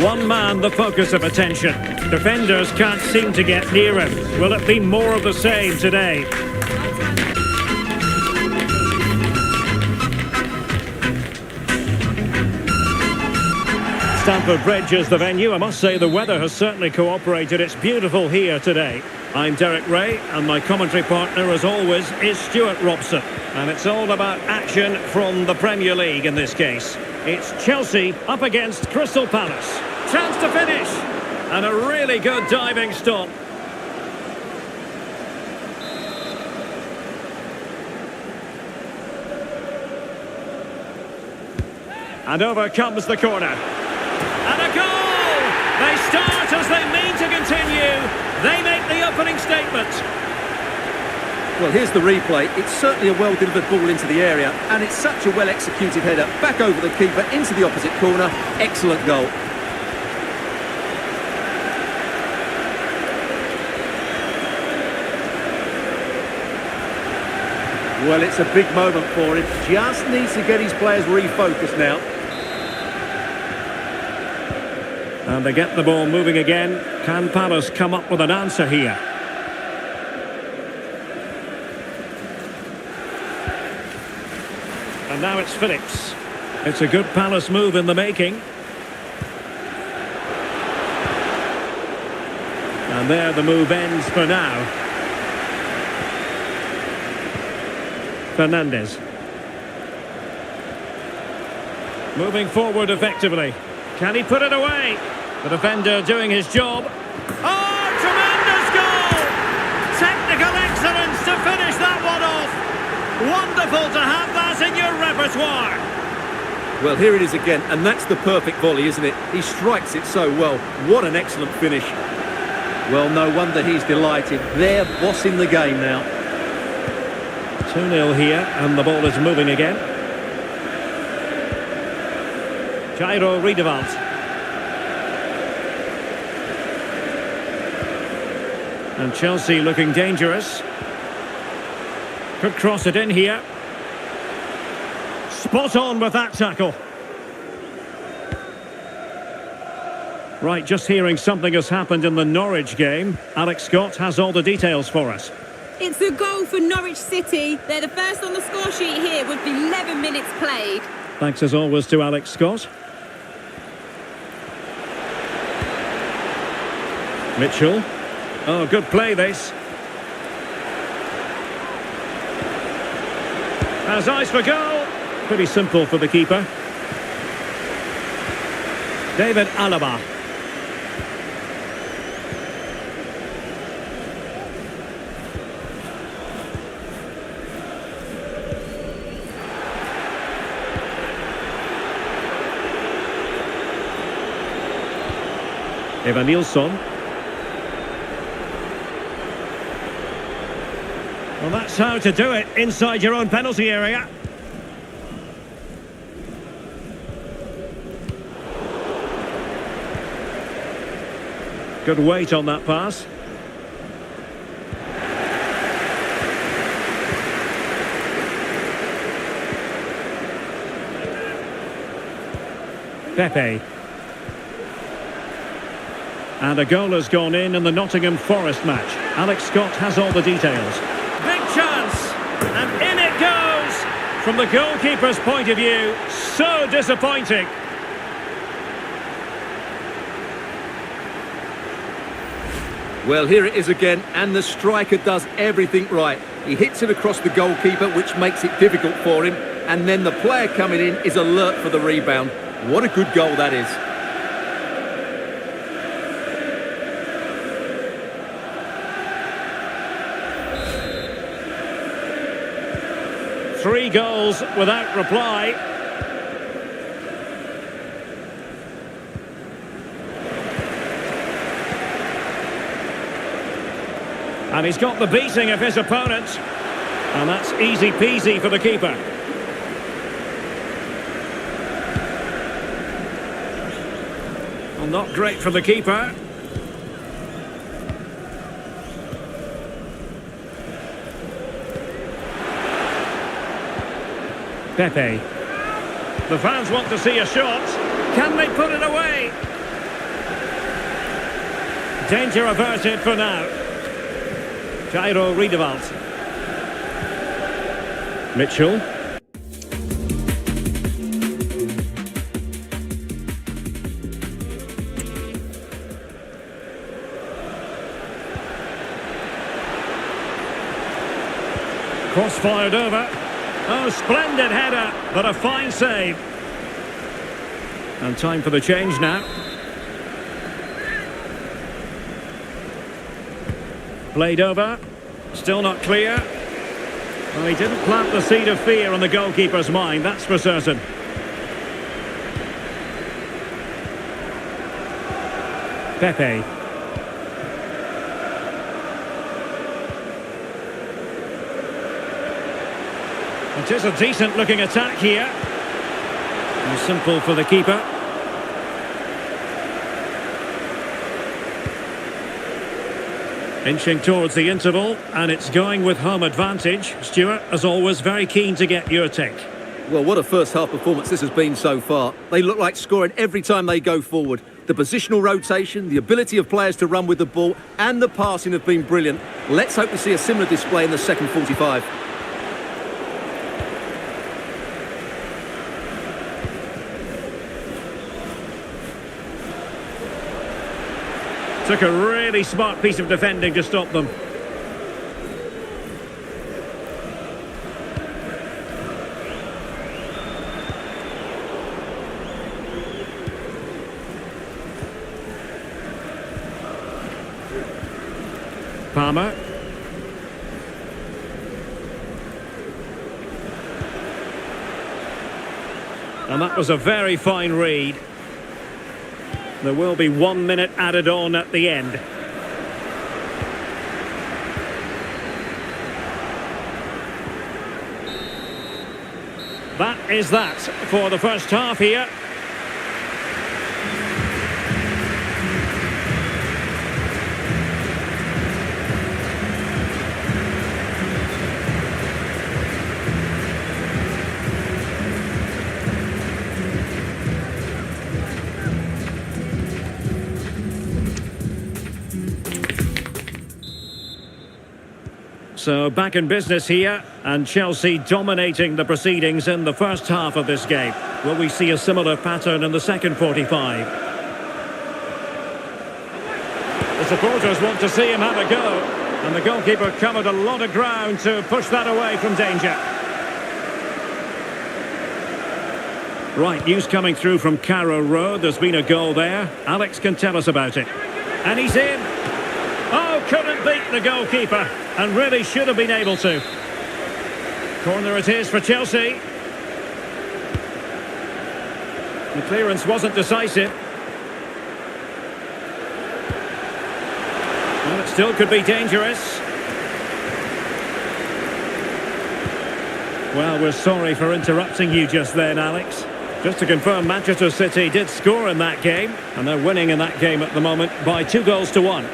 One man the focus of attention. Defenders can't seem to get near him. Will it be more of the same today? Stamford Bridge is the venue. I must say the weather has certainly cooperated. It's beautiful here today. I'm Derek Ray, and my commentary partner, as always, is Stuart Robson. And it's all about action from the Premier League in this case. It's Chelsea up against Crystal Palace. Chance to finish. And a really good diving stop. And over comes the corner. And a goal! They start as they mean to continue. They make the opening statement. Well, here's the replay. It's certainly a well-delivered ball into the area, and it's such a well-executed header. Back over the keeper, into the opposite corner. Excellent goal. Well, it's a big moment for him. Just needs to get his players refocused now. And they get the ball moving again. Can Palace come up with an answer here? And now it's Phillips. It's a good Palace move in the making. And there the move ends for now. Fernandes. Moving forward effectively. Can he put it away? The defender doing his job. Oh, tremendous goal! Technical excellence to finish that one off. Wonderful to have that in your repertoire. Well, here it is again, and that's the perfect volley, isn't it? He strikes it so well. What an excellent finish. Well, no wonder he's delighted. They're bossing the game now. 2-0 here, and the ball is moving again. Jairo Riedewald. And Chelsea looking dangerous. Could cross it in here. Spot on with that tackle. Right, just hearing something has happened in the Norwich game. Alex Scott has all the details for us. It's a goal for Norwich City. They're the first on the score sheet here with 11 minutes played. Thanks as always to Alex Scott. Mitchell. Oh, good play this. Has eyes for goal. Pretty simple for the keeper. David Alaba. Evan Nilsson. Well, that's how to do it inside your own penalty area. Good weight on that pass. Pepe. And a goal has gone in the Nottingham Forest match. Alex Scott has all the details. Big chance, and in it goes. From the goalkeeper's point of view, so disappointing. Well, here it is again, and the striker does everything right. He hits it across the goalkeeper, which makes it difficult for him, and then the player coming in is alert for the rebound. What a good goal that is. 3 goals without reply. And he's got the beating of his opponent. And that's easy peasy for the keeper. Well, not great for the keeper. Pepe. The fans want to see a shot. Can they put it away? Danger averted for now. Jairo Riedewald. Mitchell. Cross fired over. Oh, splendid header, but a fine save. And time for the change now. Played over. Still not clear. Well, he didn't plant the seed of fear on the goalkeeper's mind, that's for certain. Pepe. It is a decent-looking attack here. And simple for the keeper. Inching towards the interval, and it's going with home advantage. Stuart, as always, very keen to get your take. Well, what a first-half performance this has been so far. They look like scoring every time they go forward. The positional rotation, the ability of players to run with the ball, and the passing have been brilliant. Let's hope to see a similar display in the second 45. Took a really smart piece of defending to stop them. Palmer. And that was a very fine read. There will be 1 minute added on at the end. That is that for the first half here. So back in business here, and Chelsea dominating the proceedings in the first half of this game. Will we see a similar pattern in the second 45? The supporters want to see him have a go, and the goalkeeper covered a lot of ground to push that away from danger. Right, news coming through from Carrow Road. There's been a goal there. Alex can tell us about it. And he's in. Oh, couldn't beat the goalkeeper, and really should have been able to. Corner it is for Chelsea. The clearance wasn't decisive. Well, it still could be dangerous. Well, we're sorry for interrupting you just then, Alex. Just to confirm, Manchester City did score in that game, and they're winning in that game at the moment by 2-1.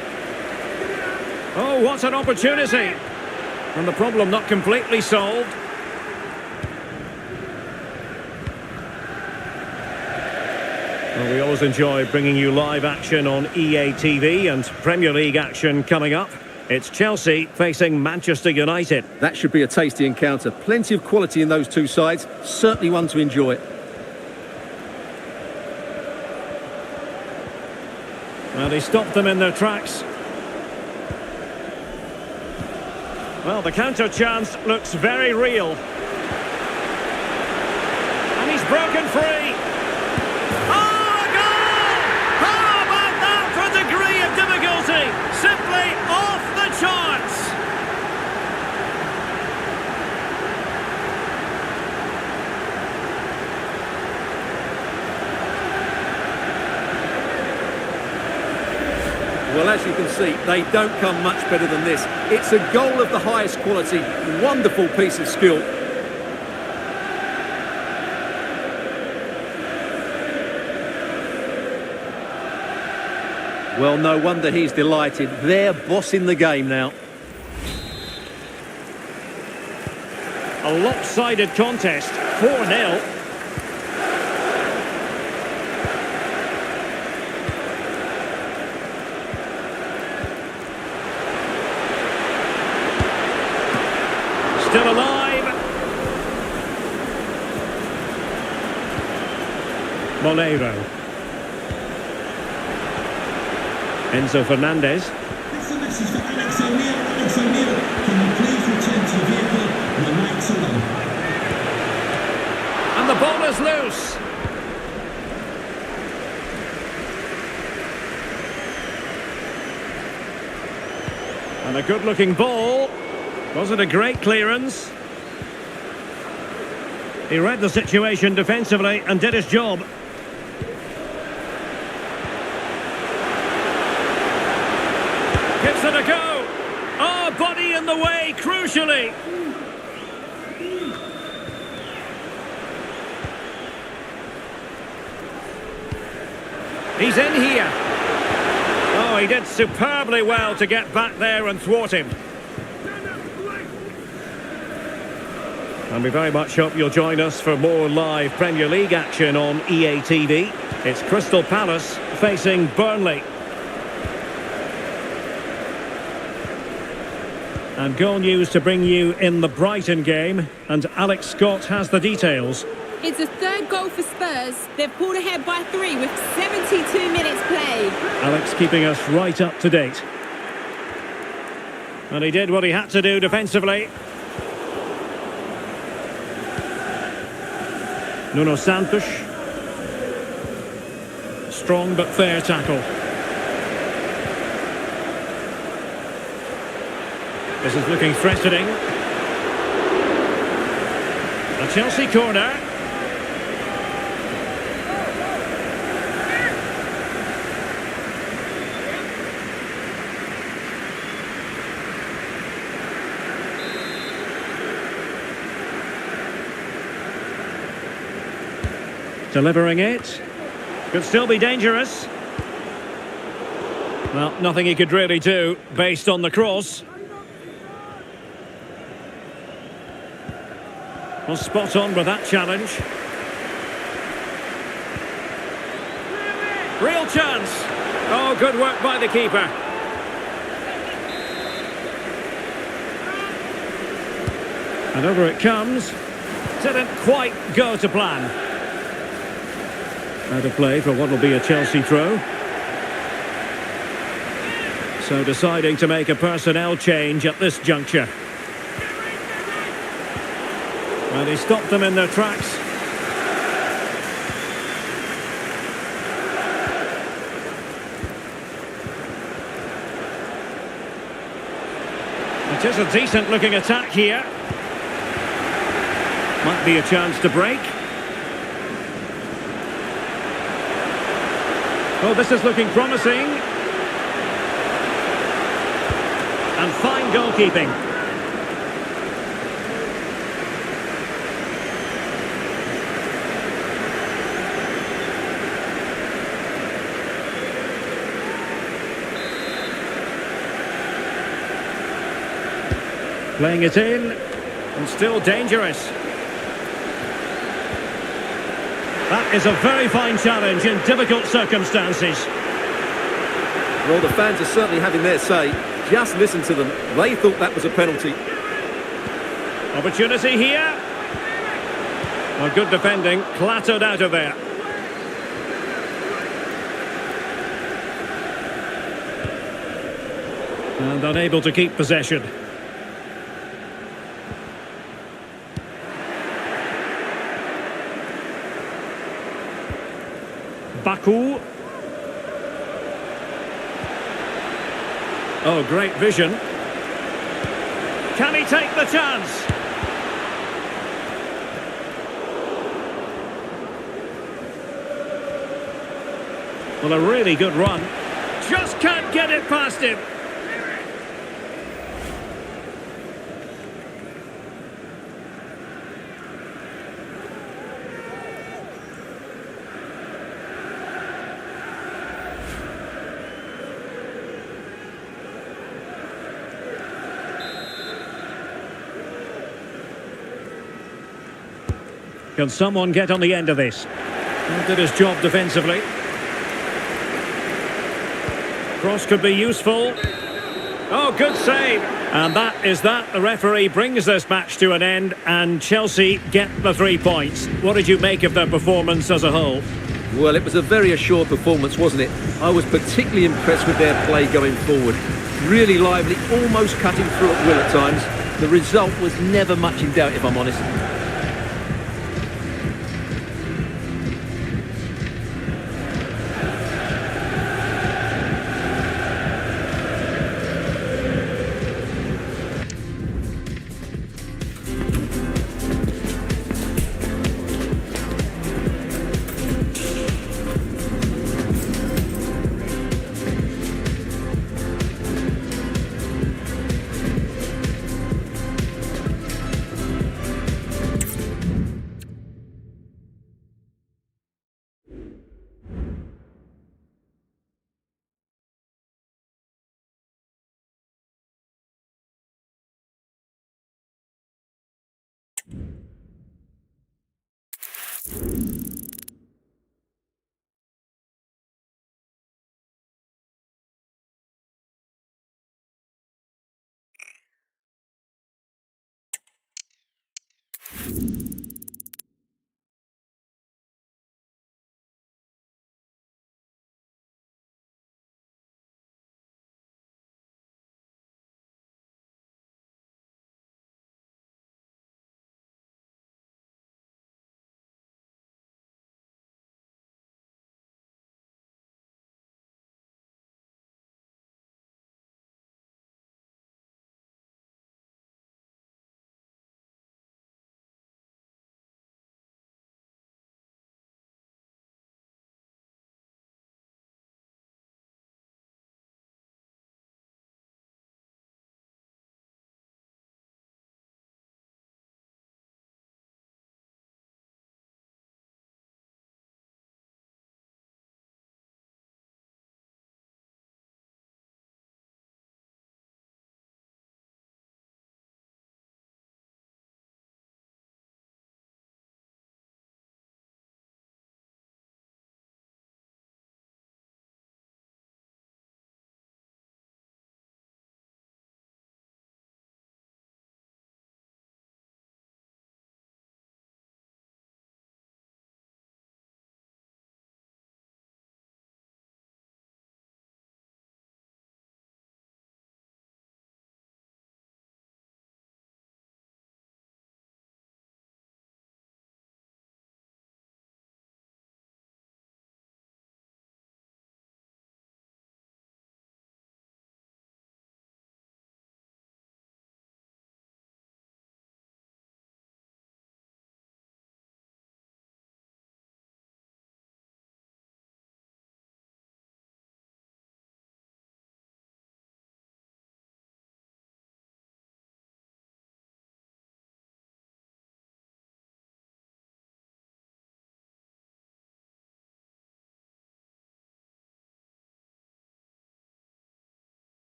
Oh, what an opportunity! And the problem not completely solved. Well, we always enjoy bringing you live action on EA TV and Premier League action coming up. It's Chelsea facing Manchester United. That should be a tasty encounter. Plenty of quality in those two sides. Certainly one to enjoy. Well, he stopped them in their tracks. Well, the counter chance looks very real. And he's broken free. Oh, a goal! How about that for a degree of difficulty? Simply off the charts. Well, as you can see, they don't come much better than this. It's a goal of the highest quality. Wonderful piece of skill. Well, no wonder he's delighted. They're bossing the game now. A lopsided contest, 4-0. still alive. Molero. Enzo Fernandez. It's a message for Alex O'Neill. Alex O'Neill, can you please return to your vehicle? The lights are on. And the ball is loose. And a good-looking ball. Wasn't a great clearance. He read the situation defensively and did his job. Gives it a go. Oh, body in the way, crucially. He's in here. Oh, he did superbly well to get back there and thwart him. And we very much hope you'll join us for more live Premier League action on EA TV. It's Crystal Palace facing Burnley. And goal news to bring you in the Brighton game. And Alex Scott has the details. It's a third goal for Spurs. They've pulled ahead by 3 with 72 minutes played. Alex keeping us right up to date. And he did what he had to do defensively. Nuno Santos. Strong but fair tackle. This is looking threatening. A Chelsea corner. Delivering it. Could still be dangerous. Well, nothing he could really do based on the cross. Well, spot on with that challenge. Real chance. Oh, good work by the keeper. And over it comes. Didn't quite go to plan. Out of play for what will be a Chelsea throw. So deciding to make a personnel change at this juncture. And he stopped them in their tracks. It is a decent looking attack here. Might be a chance to break. Oh, this is looking promising. And fine goalkeeping. Playing it in, and still dangerous. That is a very fine challenge in difficult circumstances. Well, the fans are certainly having their say. Just listen to them. They thought that was a penalty. Opportunity here. Well, good defending, clattered out of there. And unable to keep possession. Baku. Oh, great vision. Can he take the chance? Well, a really good run. Just can't get it past him. Can someone get on the end of this? He did his job defensively. Cross could be useful. Oh, good save. And that is that. The referee brings this match to an end and Chelsea get the 3 points. What did you make of their performance as a whole? Well, it was a very assured performance, wasn't it? I was particularly impressed with their play going forward. Really lively, almost cutting through at will at times. The result was never much in doubt, if I'm honest.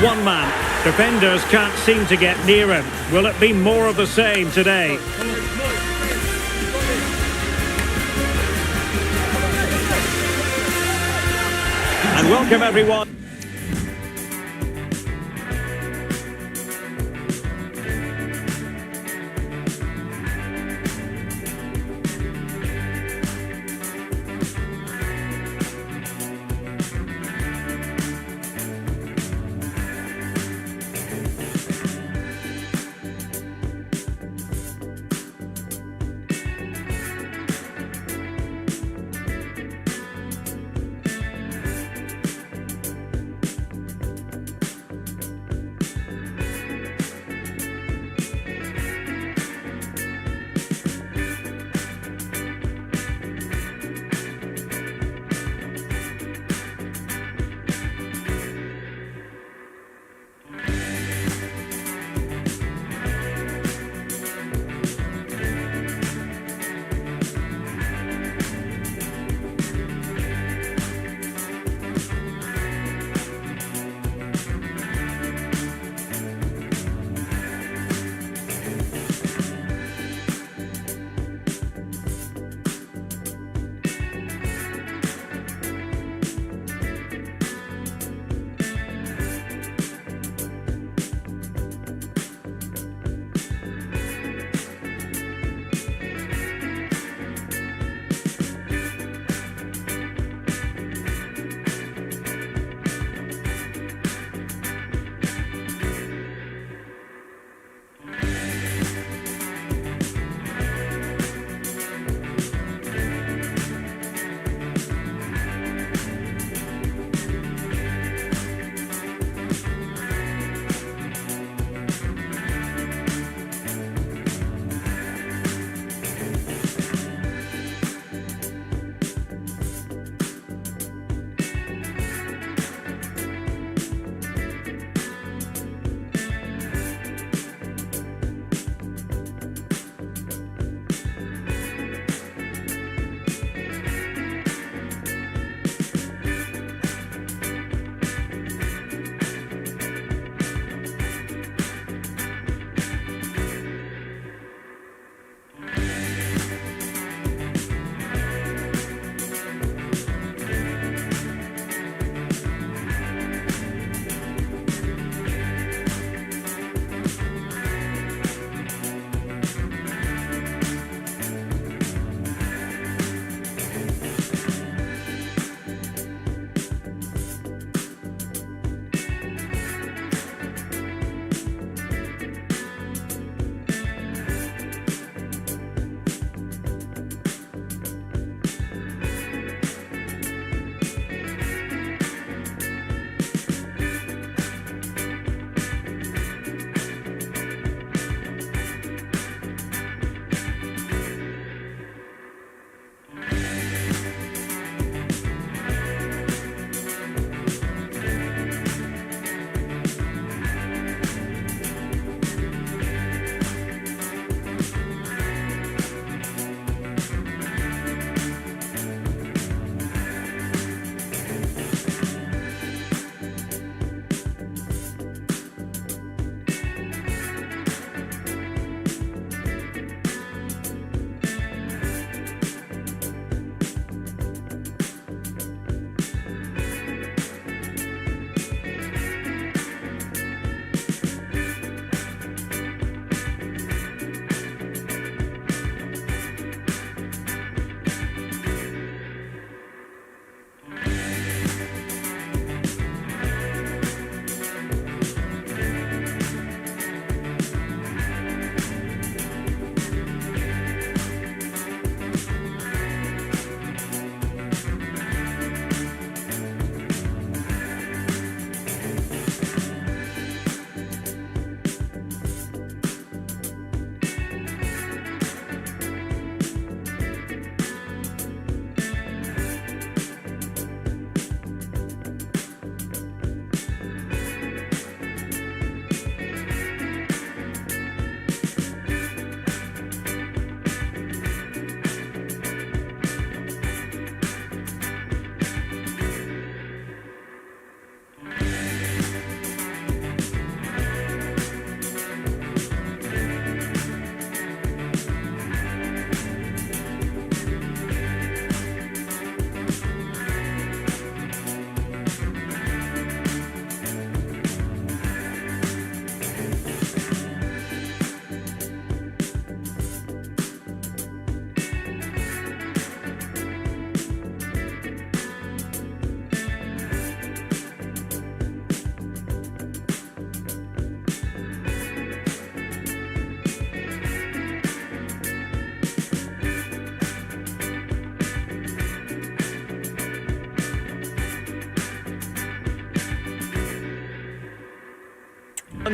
one man. Defenders can't seem to get near him. Will it be more of the same today? And welcome everyone.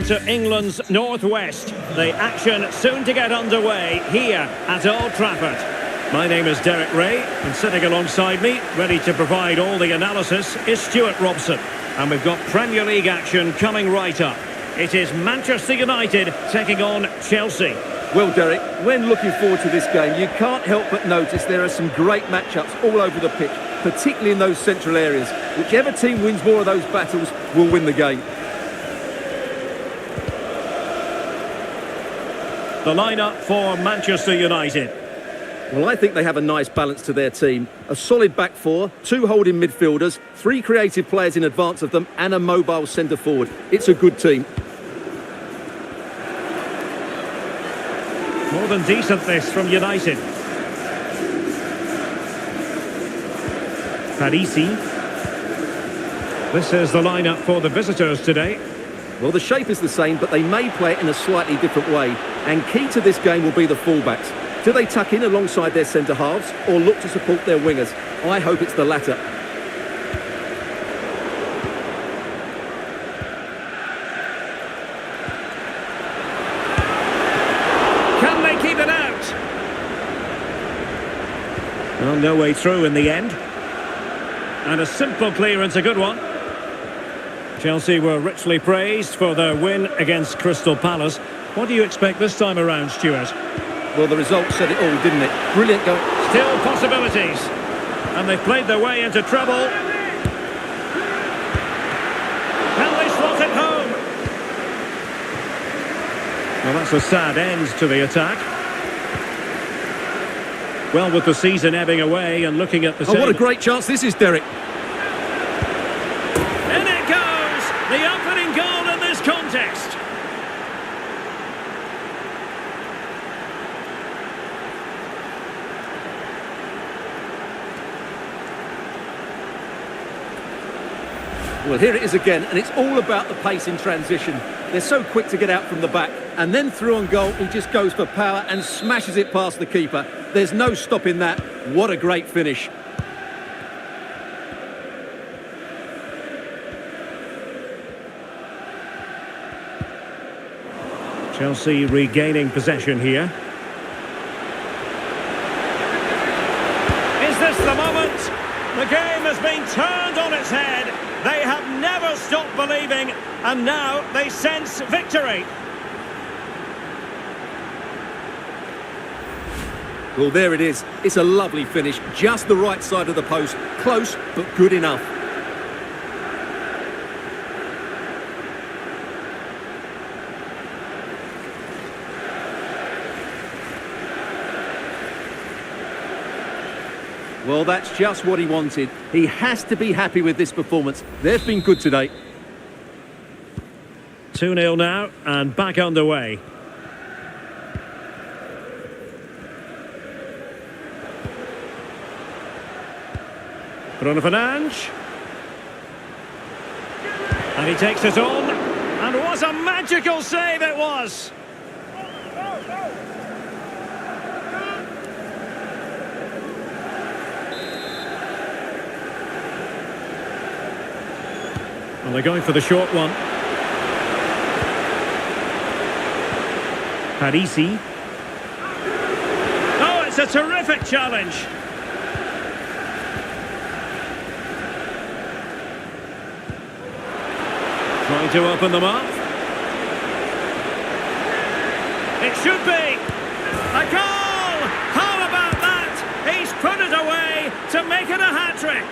to England's northwest. The action soon to get underway here at Old Trafford. My name is Derek Ray, and sitting alongside me, ready to provide all the analysis, is Stuart Robson. And we've got Premier League action coming right up. It is Manchester United taking on Chelsea. Well, Derek, when looking forward to this game, you can't help but notice there are some great matchups all over the pitch, particularly in those central areas. Whichever team wins more of those battles will win the game. The lineup for Manchester United. Well, I think they have a nice balance to their team. A solid back four, 2 holding midfielders, 3 creative players in advance of them, and a mobile centre forward. It's a good team. More than decent this from United. Parisi. This is the lineup for the visitors today. Well, the shape is the same, but they may play it in a slightly different way. And key to this game will be the fullbacks. Do they tuck in alongside their centre-halves or look to support their wingers? I hope it's the latter. Can they keep it out? Well, no way through in the end. And a simple clearance, a good one. Chelsea were richly praised for their win against Crystal Palace. What do you expect this time around, Stuart? Well, the result said it all, didn't it? Brilliant going. Still possibilities. And they've played their way into trouble. Can they slot it home? Well, that's a sad end to the attack. Well, with the season ebbing away and looking at the Oh, what a great chance this is, Derek. In it goes! The opening goal in this contest. Well, here it is again, and it's all about the pace in transition. They're so quick to get out from the back, and then through on goal, he just goes for power and smashes it past the keeper. There's no stopping that. What a great finish. Chelsea regaining possession here. Is this the moment? The game has been turned on its head. They have never stopped believing, and now they sense victory. Well, there it is. It's a lovely finish. Just the right side of the post. Close, but good enough. Well, that's just what he wanted. He has to be happy with this performance. They've been good today. 2-0 now, and back underway. Bruno Fernandes. And he takes it on. And what a magical save it was! Well, they're going for the short one. Parisi. Oh, it's a terrific challenge. Trying to open them up. It should be a goal! How about that? He's put it away to make it a hat-trick.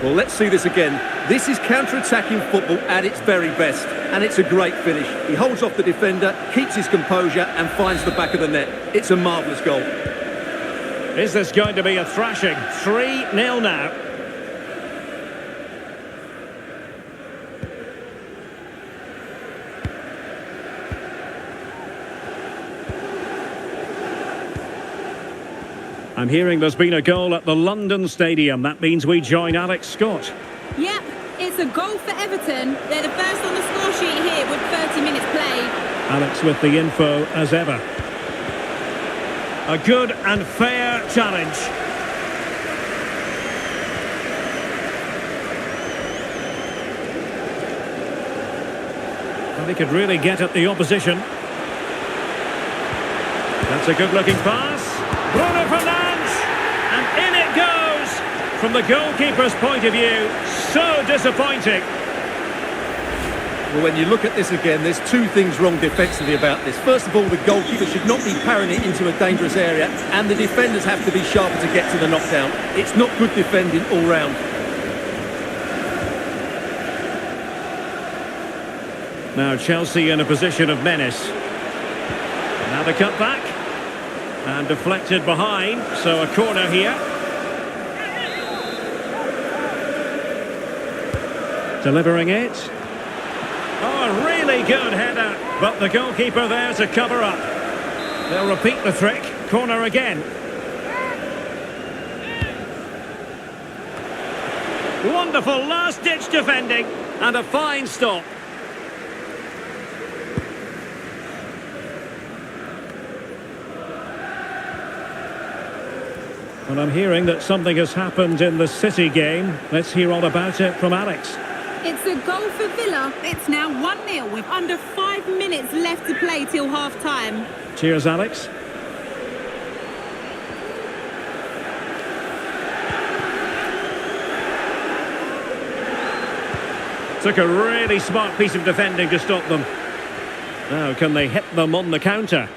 Well, let's see this again. This is counter-attacking football at its very best. And it's a great finish. He holds off the defender, keeps his composure and finds the back of the net. It's a marvellous goal. Is this going to be a thrashing? 3-0 now. I'm hearing there's been a goal at the London Stadium. That means we join Alex Scott. Yep, it's a goal for Everton. They're the first on the score sheet here with 30 minutes played. Alex with the info as ever. A good and fair challenge. Well, he could really get at the opposition. That's a good-looking pass. Bruno Fernandes! And in it goes! From the goalkeeper's point of view, so disappointing. Well, when you look at this again, there's two things wrong defensively about this. First of all, the goalkeeper should not be parrying it into a dangerous area, and the defenders have to be sharper to get to the knockdown. It's not good defending all round. Now Chelsea in a position of menace. Now the cut back. And deflected behind, so a corner here. Delivering it. Oh, a really good header, but the goalkeeper there to cover up. They'll repeat the trick. Corner again. Wonderful last-ditch defending and a fine stop. Well, I'm hearing that something has happened in the City game. Let's hear all about it from Alex. It's a goal for Villa. It's now 1-0 with under 5 minutes left to play till half-time. Cheers, Alex. Took a really smart piece of defending to stop them. Now, can they hit them on the counter?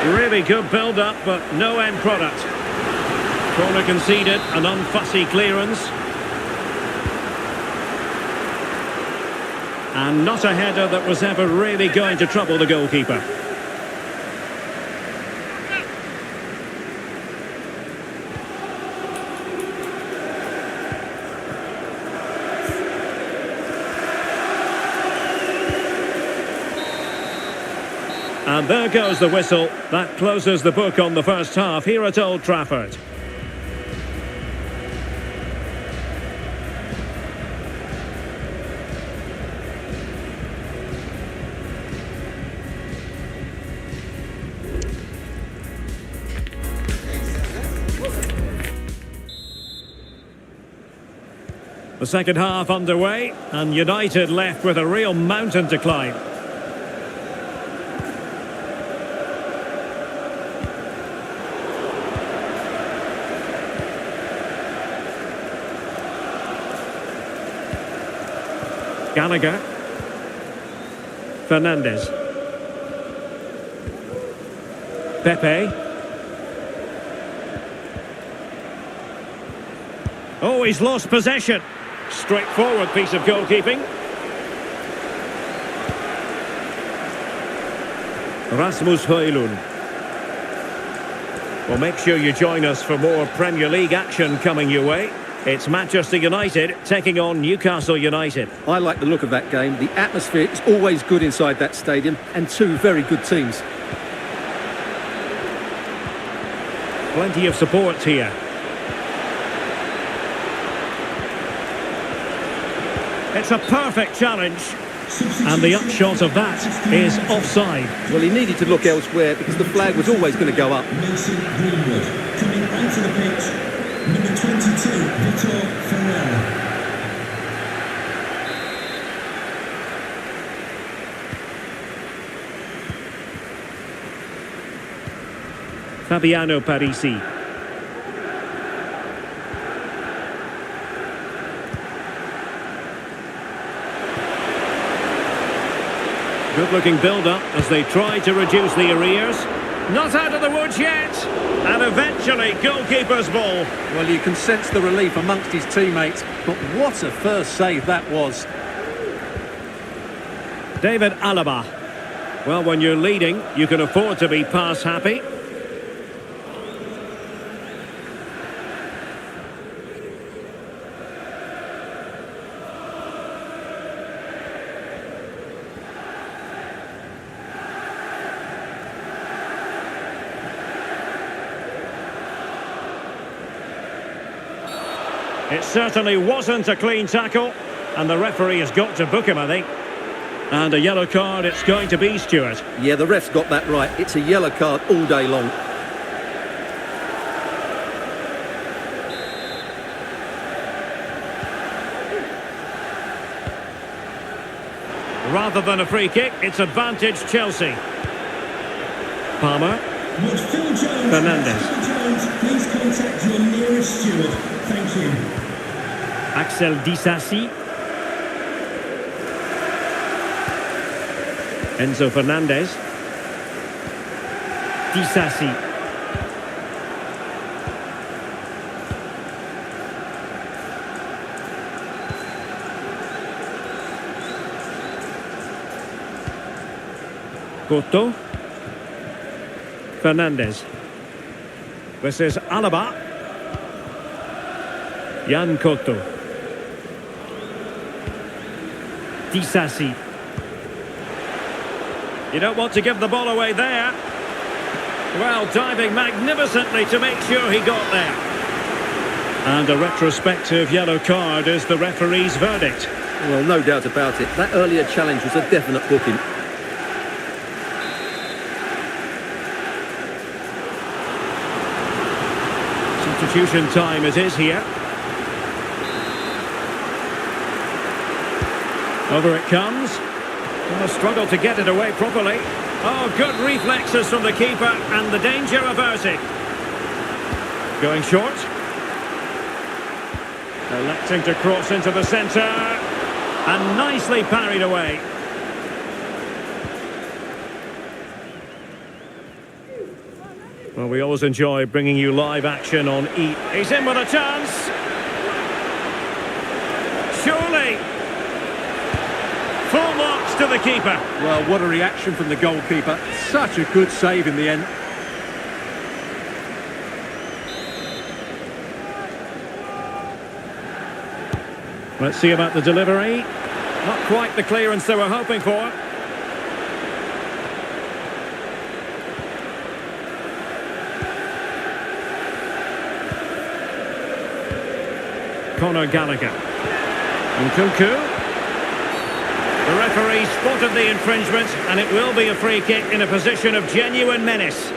Really good build-up, but no end product. Corner conceded, an unfussy clearance. And not a header that was ever really going to trouble the goalkeeper. And there goes the whistle. That closes the book on the first half here at Old Trafford. The second half underway, and United left with a real mountain to climb. Gallagher. Fernandes. Pepe. Oh, he's lost possession. Straightforward piece of goalkeeping. Rasmus Højlund. Well, make sure you join us for more Premier League action coming your way. It's Manchester United taking on Newcastle United. I like the look of that game. The atmosphere is always good inside that stadium, and two very good teams. Plenty of support here. It's a perfect challenge. And the upshot of that is offside. Well, he needed to look elsewhere because the flag was always going to go up. Mason Greenwood coming onto the pitch. Number 22, Vitor Ferreira. Fabiano Parisi. Good-looking build-up as they try to reduce the arrears. Not out of the woods yet. And eventually, goalkeeper's ball. Well, you can sense the relief amongst his teammates, but what a first save that was. David Alaba. Well, when you're leading, you can afford to be pass happy. It certainly wasn't a clean tackle, and the referee has got to book him, I think. And a yellow card it's going to be, Stuart. Yeah, the ref's got that right. It's a yellow card all day long. Rather than a free kick, it's advantage Chelsea. Palmer. Would Phil Jones, Fernandes. Phil Jones, please contact your nearest steward. Thank you. Axel Disasi. Enzo Fernandez. Disasi. Couto. Fernandez. This is Alaba. Jan Couto. Disasi. You don't want to give the ball away there. Well, diving magnificently to make sure he got there. And a retrospective yellow card is the referee's verdict. Well, no doubt about it. That earlier challenge was a definite booking. Substitution time it is here. Over it comes. Oh, struggle to get it away properly. Oh, good reflexes from the keeper and the danger averted. Going short. Electing to cross into the centre. And nicely parried away. Well, we always enjoy bringing you live action on E. He's in with a chance. Surely. Full marks to the keeper. Well, what a reaction from the goalkeeper. Such a good save in the end. Let's see about the delivery. Not quite the clearance they were hoping for. Conor Gallagher. Nkunku. The referee spotted the infringement, and it will be a free kick in a position of genuine menace.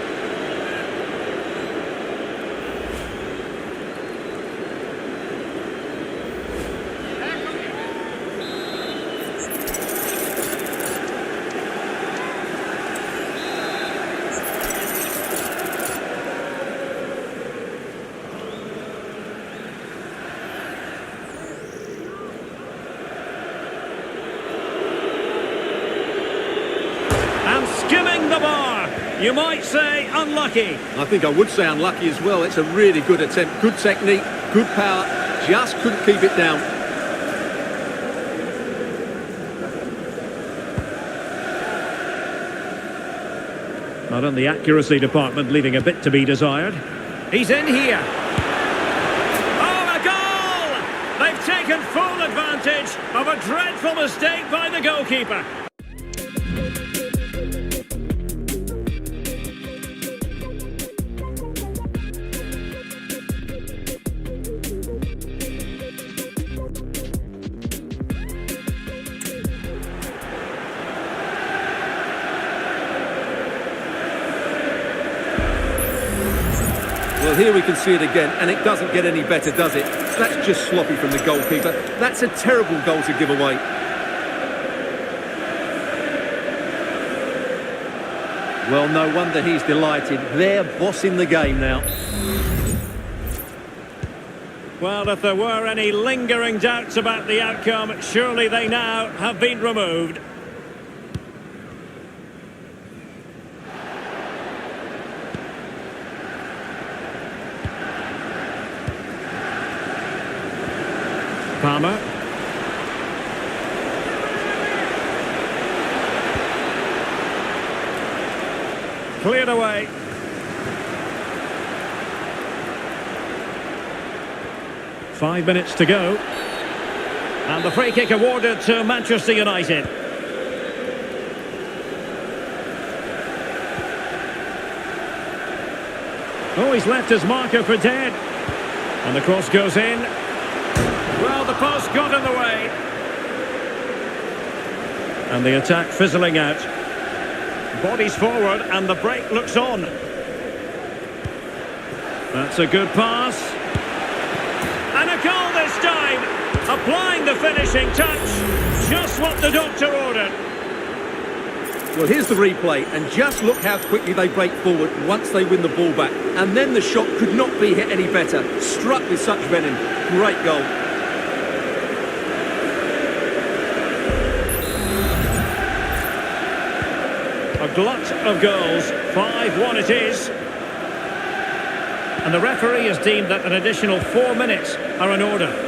Skimming the bar. You might say unlucky. I think I would say unlucky as well. It's a really good attempt. Good technique, good power. Just couldn't keep it down. Not in the accuracy department, leaving a bit to be desired. He's in here. Oh, a goal! They've taken full advantage of a dreadful mistake by the goalkeeper. Well, here we can see it again, and it doesn't get any better, does it? That's just sloppy from the goalkeeper. That's a terrible goal to give away. Well, no wonder he's delighted. They're bossing the game now. Well, if there were any lingering doubts about the outcome, surely they now have been removed. Palmer. Cleared away. Five minutes to go. And the free kick awarded to Manchester United. Oh, he's left his marker for dead. And the cross goes in. Well, the post got in the way. And the attack fizzling out. Bodies forward and the break looks on. That's a good pass. And a goal this time. Applying the finishing touch. Just what the doctor ordered. Well, here's the replay, and just look how quickly they break forward once they win the ball back. And then the shot could not be hit any better. Struck with such venom. Great goal. A glut of goals. 5-1 it is. And the referee has deemed that an additional 4 minutes are in order.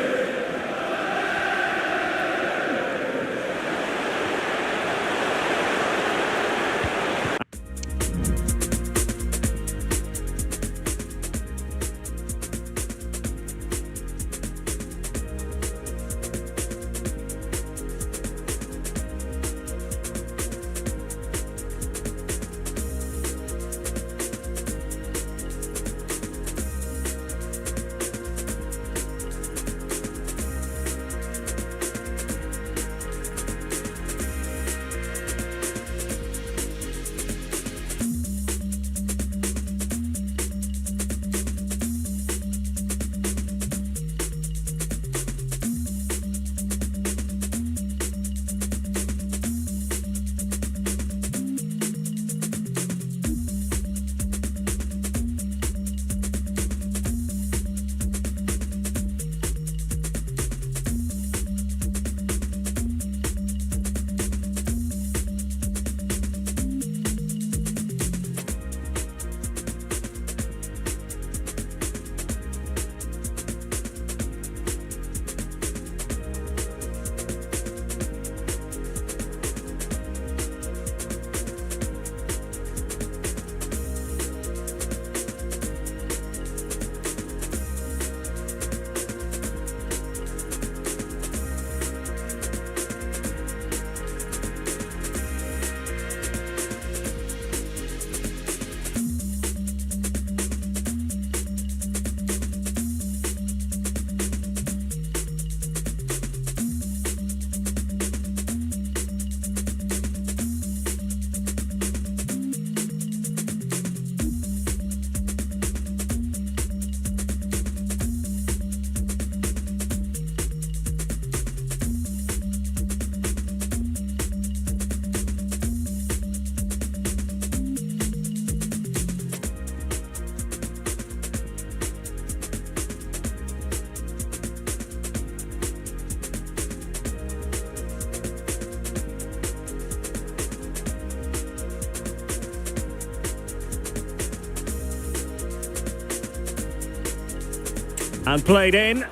And played in.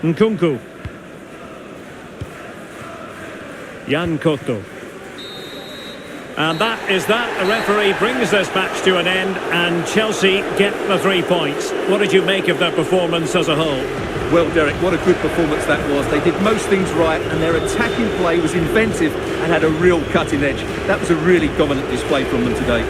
Nkunku. Jan Koto. And that is that. The referee brings this match to an end and Chelsea get the 3 points. What did you make of their performance as a whole? Well, Derek, what a good performance that was. They did most things right and their attacking play was inventive and had a real cutting edge. That was a really dominant display from them today.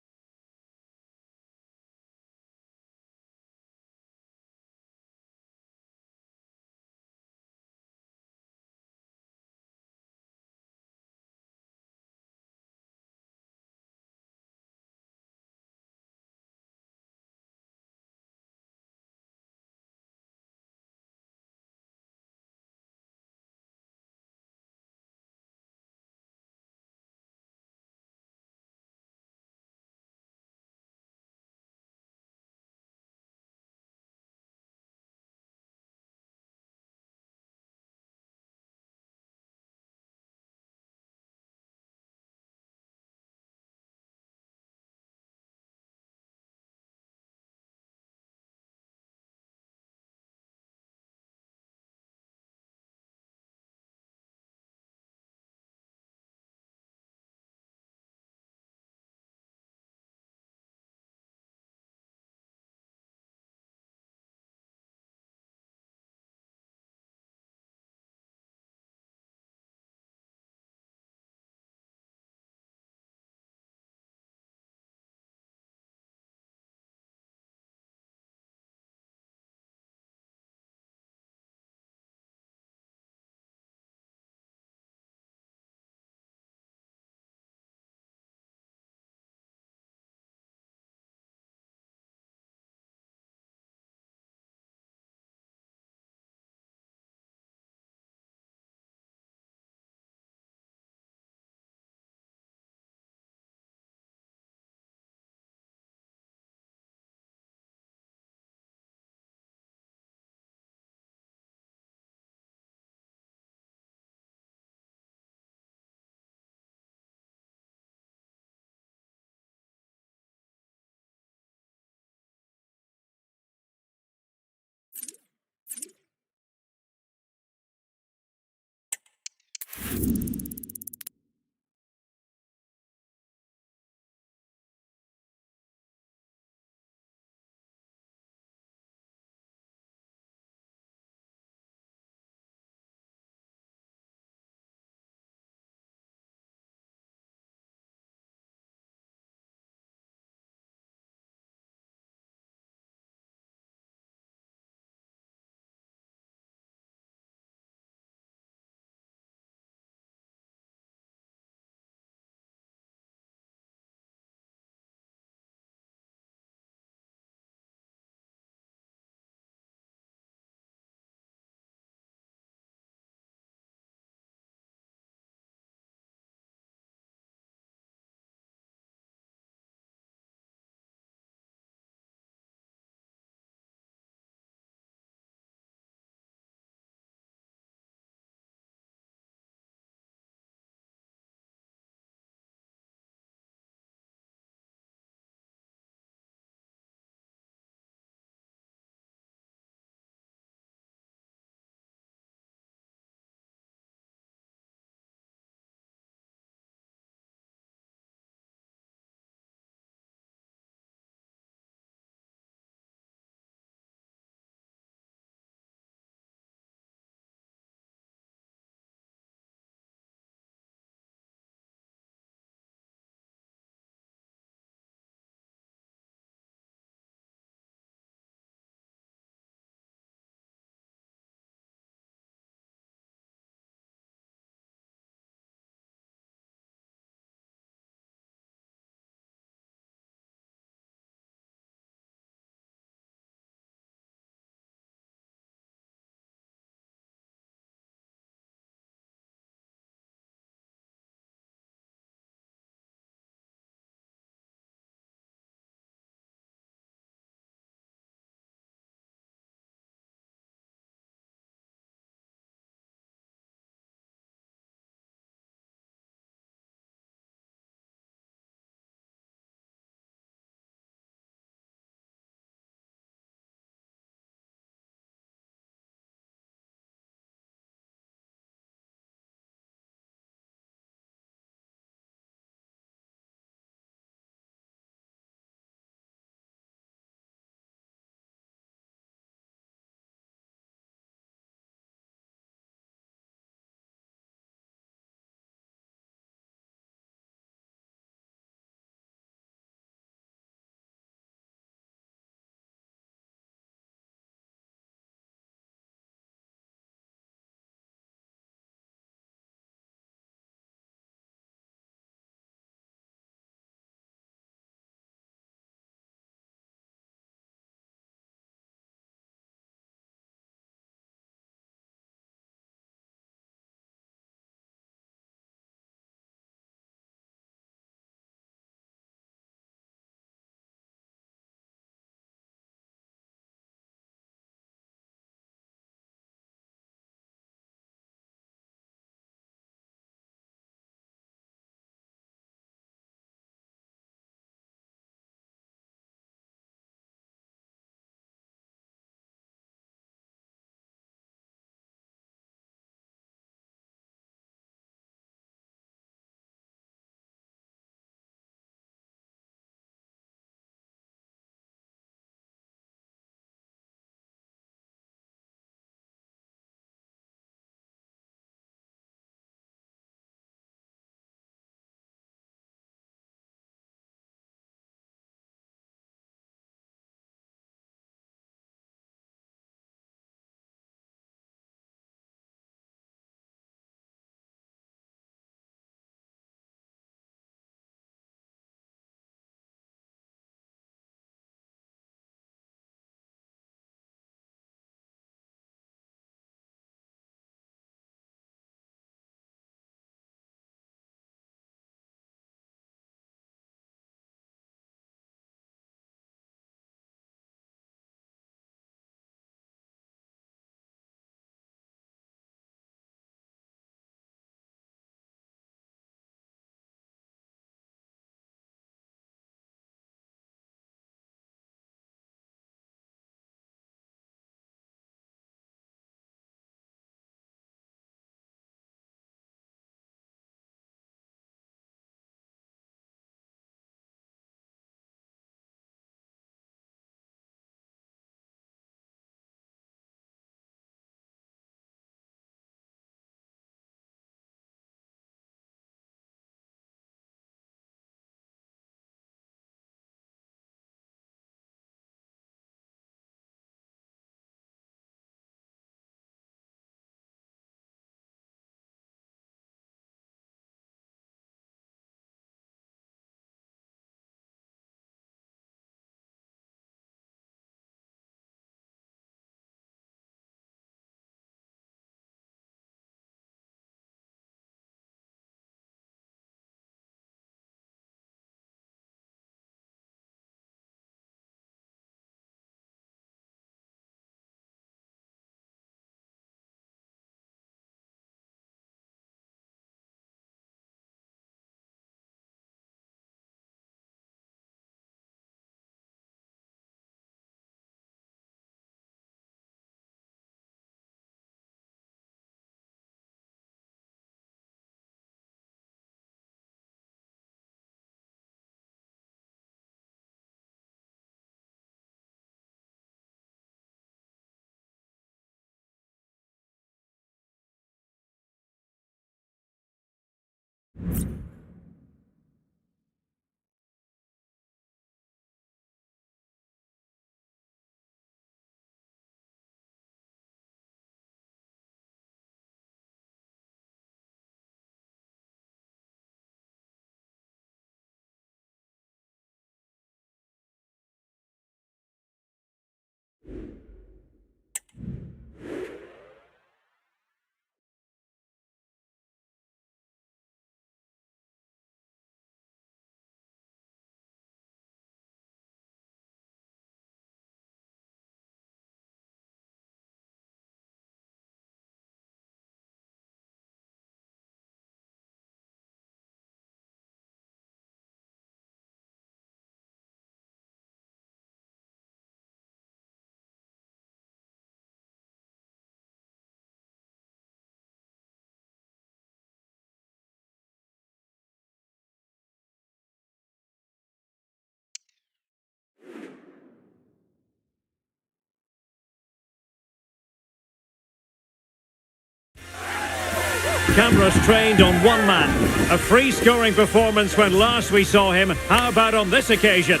Cameras trained on one man. A free-scoring performance when last we saw him. How about on this occasion?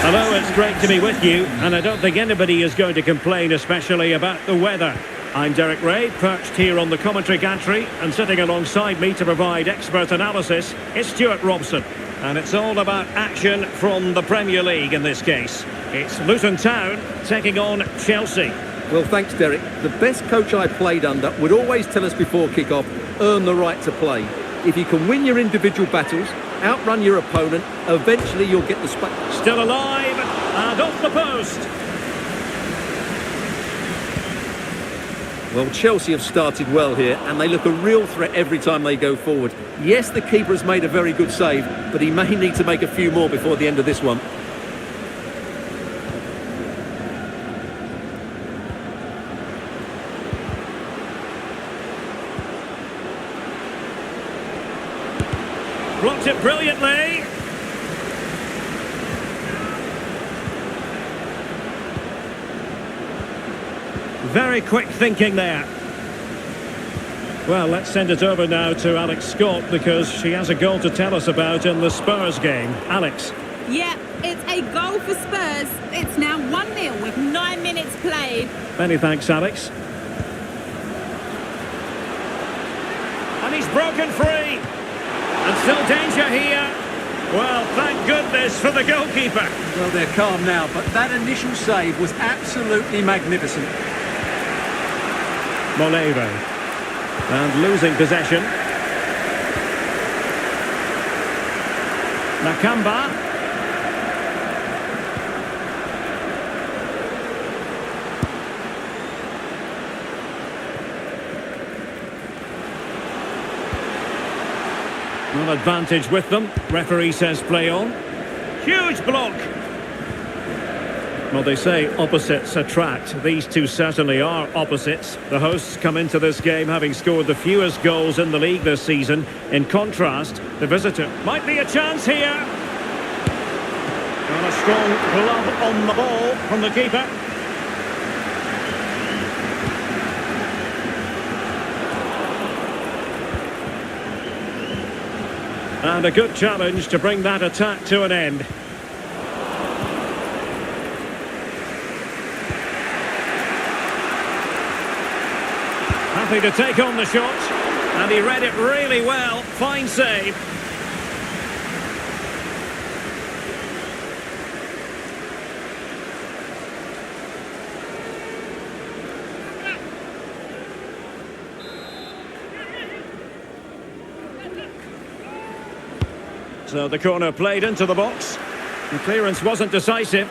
Hello, it's great to be with you, and I don't think anybody is going to complain, especially about the weather. I'm Derek Ray, perched here on the commentary gantry, and sitting alongside me to provide expert analysis is Stuart Robson. And it's all about action from the Premier League in this case. It's Luton Town taking on Chelsea. Well, thanks, Derek. The best coach I played under would always tell us before kick-off, earn the right to play. If you can win your individual battles, outrun your opponent, eventually you'll get the space. Still alive, and off the post. Well, Chelsea have started well here, and they look a real threat every time they go forward. Yes, the keeper has made a very good save, but he may need to make a few more before the end of this one. Blocked it brilliantly. Very quick thinking there. Well, let's send it over now to Alex Scott because she has a goal to tell us about in the Spurs game. Alex. Yeah, it's a goal for Spurs. It's now 1-0 with 9 minutes played. Many thanks, Alex. And he's broken free. And still danger here. Well, thank goodness for the goalkeeper. Well, they're calm now, but that initial save was absolutely magnificent. Molero. And losing possession. Nakamba. An advantage with them. Referee says play on. Huge block. Well, they say opposites attract. These two certainly are opposites. The hosts come into this game having scored the fewest goals in the league this season. In contrast, the visitor might be a chance here. And a strong glove on the ball from the keeper. And a good challenge to bring that attack to an end. Happy to take on the shot. And he read it really well. Fine save. So the corner played into the box. The clearance wasn't decisive.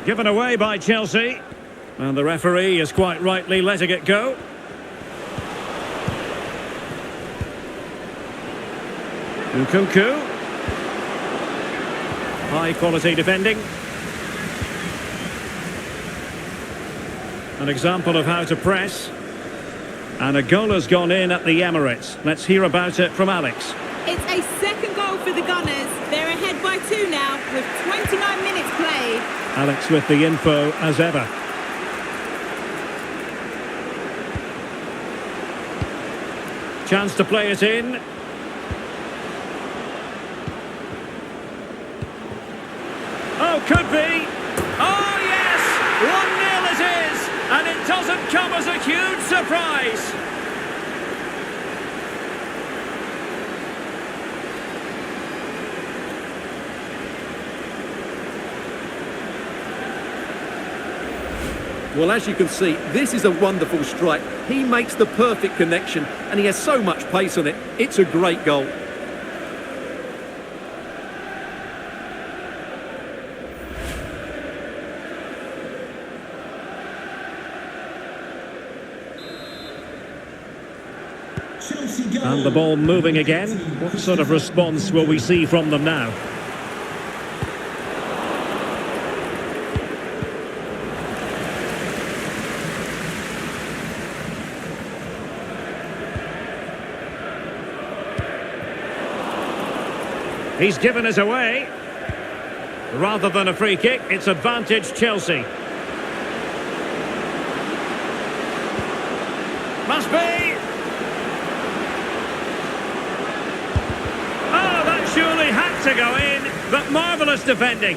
Given away by Chelsea. And the referee is quite rightly letting it go. Nkunku. High quality defending. An example of how to press. And a goal has gone in at the Emirates. Let's hear about it from Alex. It's a second goal for the Gunners. They're ahead by 2 now with 29 minutes played. Alex with the info as ever. Chance to play it in. Oh, could be. Oh, yes! 1-0 it is! And it doesn't come as a huge surprise. Well, as you can see, this is a wonderful strike. He makes the perfect connection, and he has so much pace on it. It's a great goal. Chelsea goal. And the ball moving again. What sort of response will we see from them now? He's given us away. Rather than a free kick, it's advantage Chelsea. Must be! Oh, that surely had to go in, but marvellous defending.